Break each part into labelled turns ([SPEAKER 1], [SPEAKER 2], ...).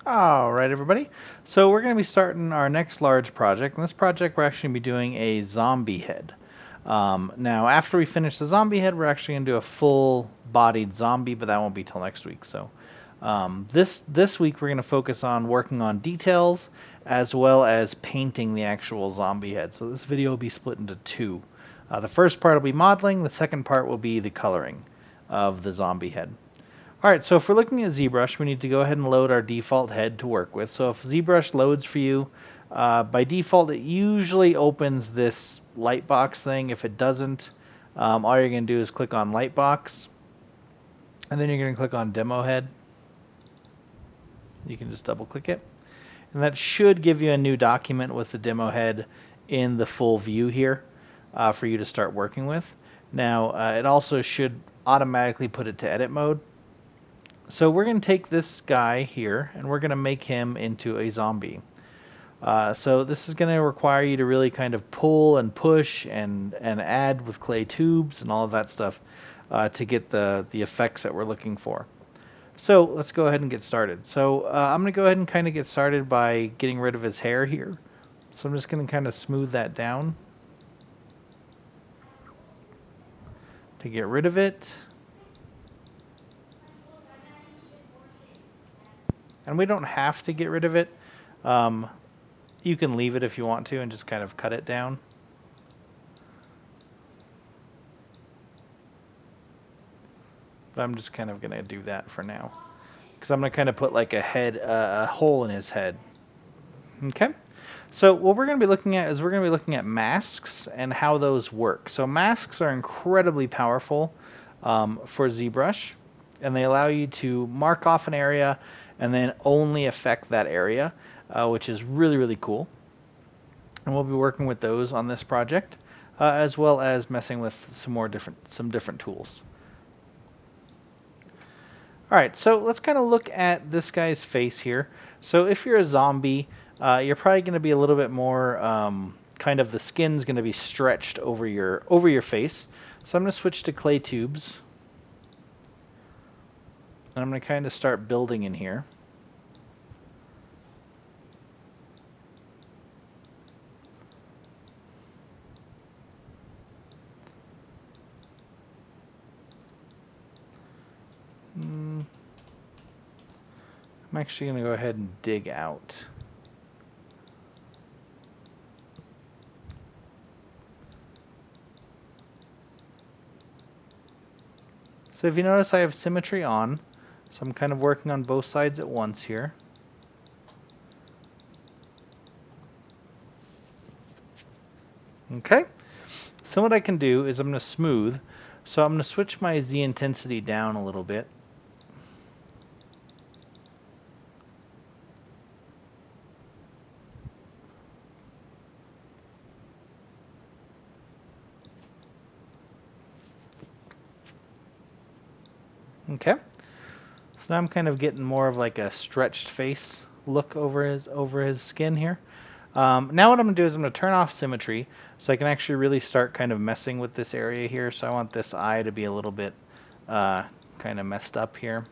[SPEAKER 1] All right, everybody. So we're going to be starting our next large project. In this project, we're actually going to be doing a zombie head. Now, after we finish the zombie head, we're actually going to do a full-bodied zombie, but that won't be till next week. So this week, we're going to focus on working on details as well as painting the actual zombie head. So this video will be split into two. The first part will be modeling. The second part will be the coloring of the zombie head. Alright, so if we're looking at ZBrush, we need to go ahead and load our default head to work with. So if ZBrush loads for you, by default it usually opens this lightbox thing. If it doesn't, all you're going to do is click on lightbox, and then you're going to click on demo head. You can just double click it. And that should give you a new document with the demo head in the full view here for you to start working with. Now, it also should automatically put it to edit mode. So we're going to take this guy here and we're going to make him into a zombie. So this is going to require you to really kind of pull and push and add with clay tubes and all of that stuff to get the effects that we're looking for. So let's go ahead and get started. So I'm going to go ahead and kind of get started by getting rid of his hair here. So I'm just going to kind of smooth that down to get rid of it. And we don't have to get rid of it. You can leave it if you want to and just kind of cut it down. But I'm just kind of going to do that for now. Because I'm going to kind of put like a hole in his head. Okay. So what we're going to be looking at is we're going to be looking at masks and how those work. So masks are incredibly powerful for ZBrush. And they allow you to mark off an area and then only affect that area, which is really, really cool. And we'll be working with those on this project, as well as messing with some different tools. All right, so let's kind of look at this guy's face here. So if you're a zombie, you're probably going to be a little bit more kind of the skin's going to be stretched over your face. So I'm going to switch to clay tubes. And I'm going to kind of start building in here. I'm actually going to go ahead and dig out. So if you notice, I have symmetry on. So I'm kind of working on both sides at once here. Okay. So what I can do is I'm going to smooth. So I'm going to switch my Z intensity down a little bit. Okay. So now I'm kind of getting more of like a stretched face look over his skin here. Now what I'm going to do is I'm going to turn off symmetry so I can actually really start kind of messing with this area here. So I want this eye to be a little bit kind of messed up here.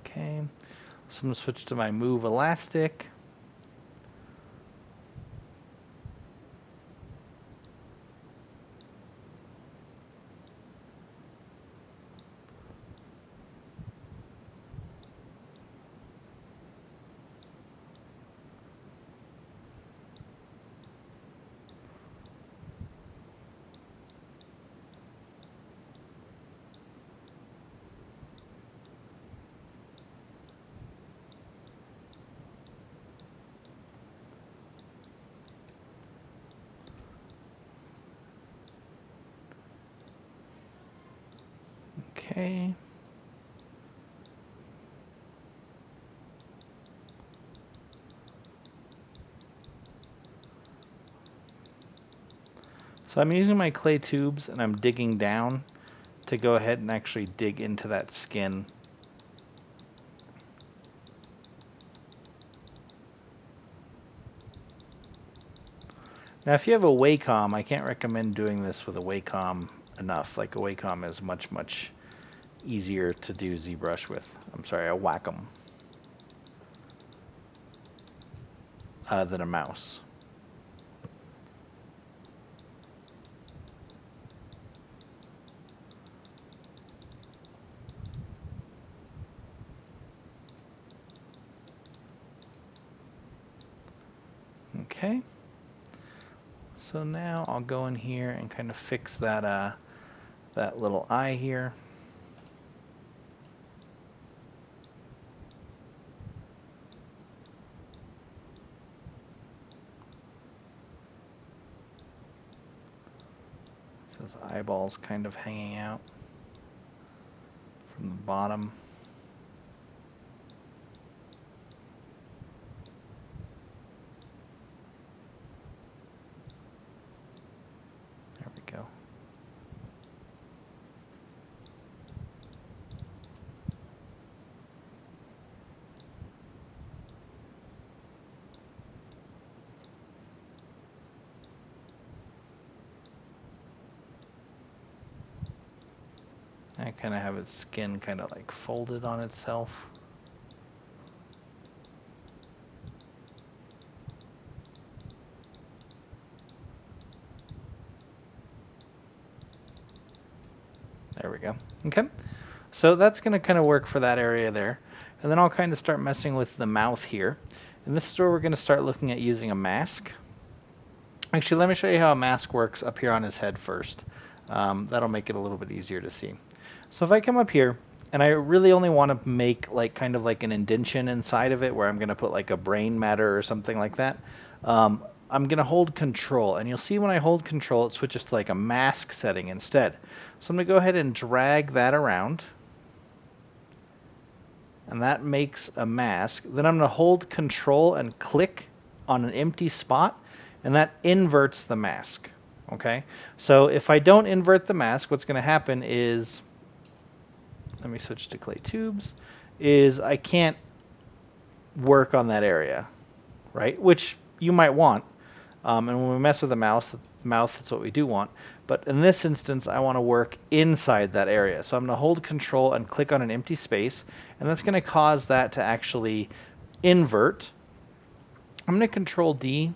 [SPEAKER 1] Okay, so I'm going to switch to my move elastic. Okay. So I'm using my clay tubes and I'm digging down to go ahead and actually dig into that skin. Now, if you have a Wacom, I can't recommend doing this with a Wacom enough. Like a Wacom is much, much easier to do ZBrush with. I'm sorry, a Wacom than a mouse. Okay. So now I'll go in here and kind of fix that that little eye here. So his eyeball's kind of hanging out from the bottom. There we go. I kind of have its skin kind of like folded on itself. There we go. Okay. So that's going to kind of work for that area there. And then I'll kind of start messing with the mouth here. And this is where we're going to start looking at using a mask. Actually, let me show you how a mask works up here on his head first. That'll make it a little bit easier to see. So if I come up here, and I really only want to make like kind of like an indentation inside of it where I'm going to put like a brain matter or something like that, I'm going to hold control. And you'll see when I hold control, it switches to like a mask setting instead. So I'm going to go ahead and drag that around. And that makes a mask. Then I'm going to hold control and click on an empty spot, and that inverts the mask. Okay, so if I don't invert the mask, what's going to happen is, let me switch to clay tubes, is I can't work on that area, right? Which you might want. And when we mess with the mouth, that's what we do want. But in this instance, I want to work inside that area. So I'm going to hold control and click on an empty space, and that's going to cause that to actually invert. I'm going to control D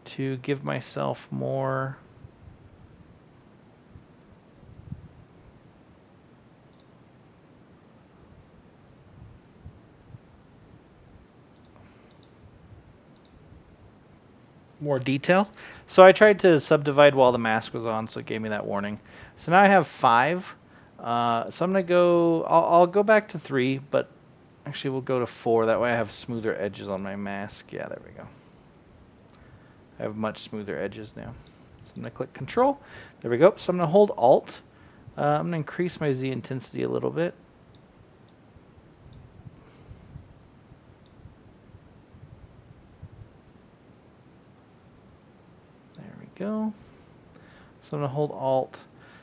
[SPEAKER 1] to give myself more detail. So I tried to subdivide while the mask was on, so it gave me that warning. So now I have 5. So I'm going to go, I'll go back to 3, but actually we'll go to 4. That way I have smoother edges on my mask. Yeah, there we go. I have much smoother edges now. So I'm going to click Control. There we go. So I'm going to hold Alt. I'm going to increase my Z intensity a little bit. There we go. So I'm going to hold Alt.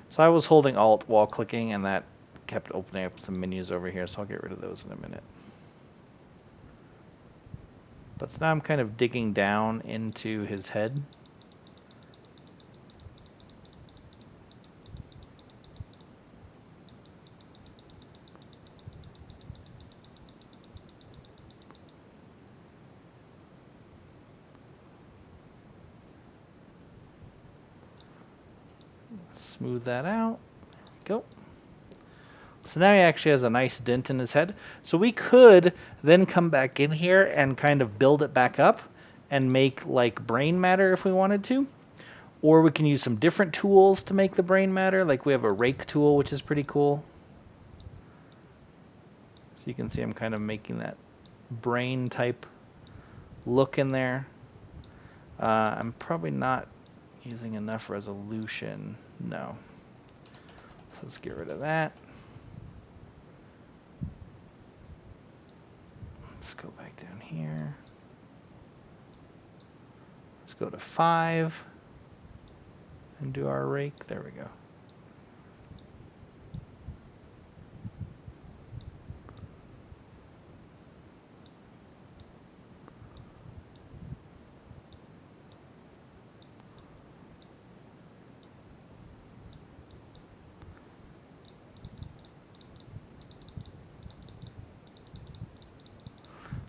[SPEAKER 1] So I was holding Alt while clicking, and that kept opening up some menus over here, so I'll get rid of those in a minute. But so now I'm kind of digging down into his head. Smooth that out. There we go. So now he actually has a nice dent in his head. So we could then come back in here and kind of build it back up and make like brain matter if we wanted to. Or we can use some different tools to make the brain matter. Like we have a rake tool, which is pretty cool. So you can see I'm kind of making that brain type look in there. I'm probably not using enough resolution. No. So let's get rid of that. Let's go back down here. Let's go to 5 and do our rake. There we go.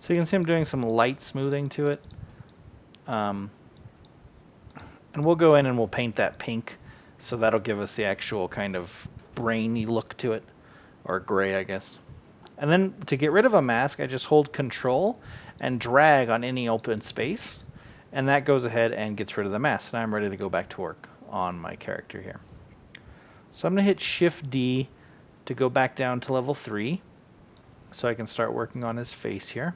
[SPEAKER 1] So you can see I'm doing some light smoothing to it. And we'll go in and we'll paint that pink, so that'll give us the actual kind of brainy look to it, or gray, I guess. And then to get rid of a mask, I just hold Control and drag on any open space, and that goes ahead and gets rid of the mask. Now I'm ready to go back to work on my character here. So I'm going to hit Shift D to go back down to level 3, so I can start working on his face here.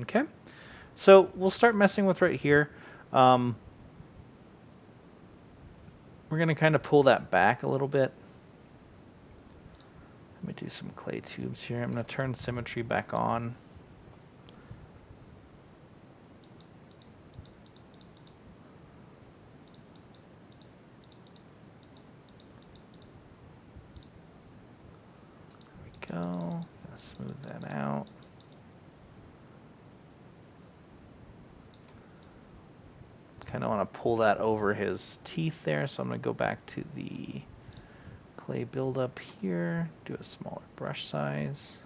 [SPEAKER 1] Okay, so we'll start messing with right here. We're going to kind of pull that back a little bit. Let me do some clay tubes here. I'm going to turn symmetry back on. There we go. Gonna smooth that out. Kind of want to pull that over his teeth there, so I'm going to go back to the clay buildup here, do a smaller brush size.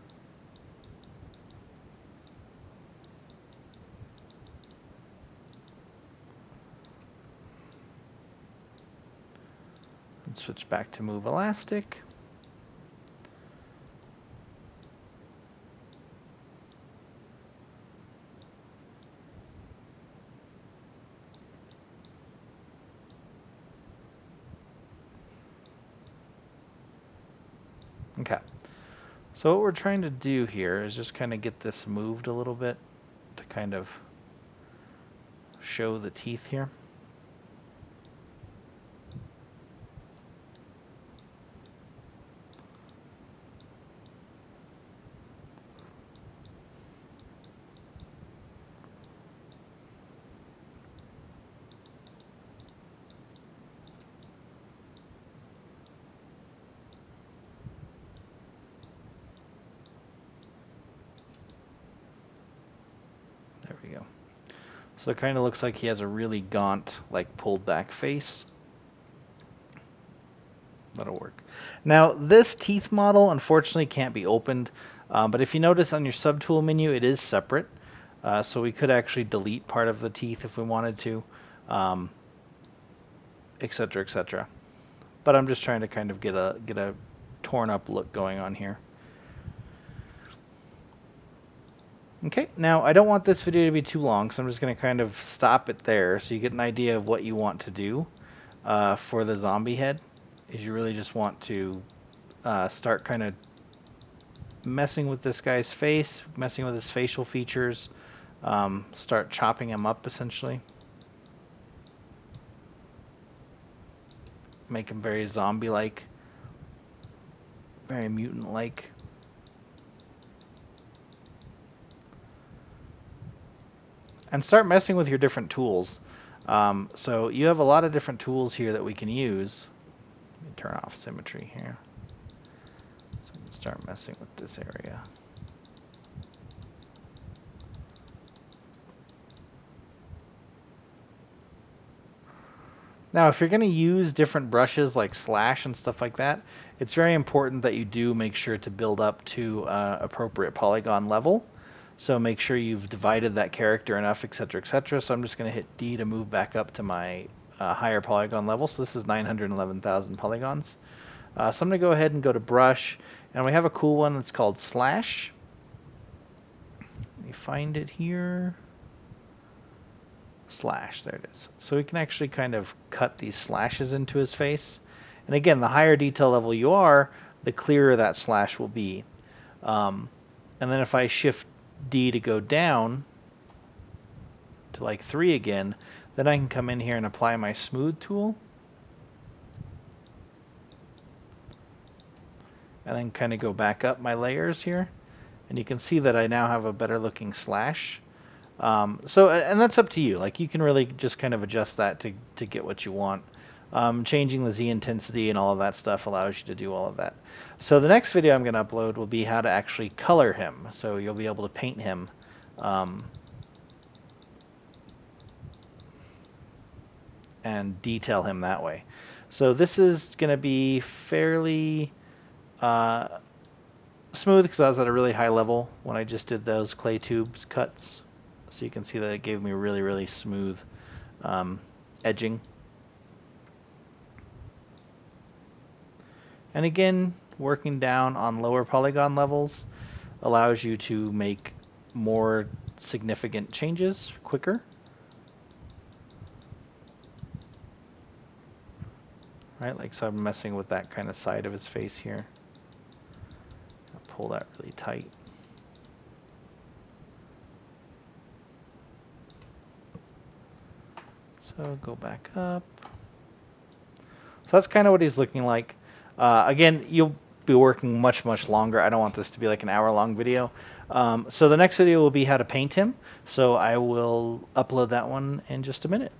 [SPEAKER 1] And switch back to Move Elastic. Okay, so what we're trying to do here is just kind of get this moved a little bit to kind of show the teeth here. There we go. So it kind of looks like he has a really gaunt, like pulled back face. That'll work. Now this teeth model unfortunately can't be opened, but if you notice on your subtool menu it is separate, so we could actually delete part of the teeth if we wanted to, etc., etc. But I'm just trying to kind of get a torn up look going on here. Okay, now I don't want this video to be too long, so I'm just going to kind of stop it there so you get an idea of what you want to do for the zombie head. Is you really just want to start kind of messing with this guy's face, messing with his facial features, start chopping him up essentially. Make him very zombie-like, very mutant-like. And start messing with your different tools. So you have a lot of different tools here that we can use. Let me turn off symmetry here. So we can start messing with this area. Now, if you're going to use different brushes like slash and stuff like that, it's very important that you do make sure to build up to appropriate polygon level. So make sure you've divided that character enough, etc., etc. So I'm just going to hit D to move back up to my higher polygon level. So this is 911,000 polygons. So I'm going to go ahead and go to brush, and we have a cool one that's called slash. Let me find it here. Slash, there it is. So we can actually kind of cut these slashes into his face. And again, the higher detail level you are, the clearer that slash will be. And then if I shift D to go down to like 3 again, then I can come in here and apply my smooth tool. And then kind of go back up my layers here. And you can see that I now have a better looking slash. And that's up to you. Like, you can really just kind of adjust that to get what you want. Changing the Z intensity and all of that stuff allows you to do all of that. So the next video I'm going to upload will be how to actually color him. So you'll be able to paint him. and detail him that way. So this is going to be fairly smooth because I was at a really high level when I just did those clay tubes cuts. So you can see that it gave me really, really smooth edging. And again, working down on lower polygon levels allows you to make more significant changes quicker. Right, like so I'm messing with that kind of side of his face here. I'll pull that really tight. So go back up. So that's kind of what he's looking like. Again, you'll be working much, much longer. I don't want this to be like an hour-long video. So the next video will be how to paint him. So I will upload that one in just a minute.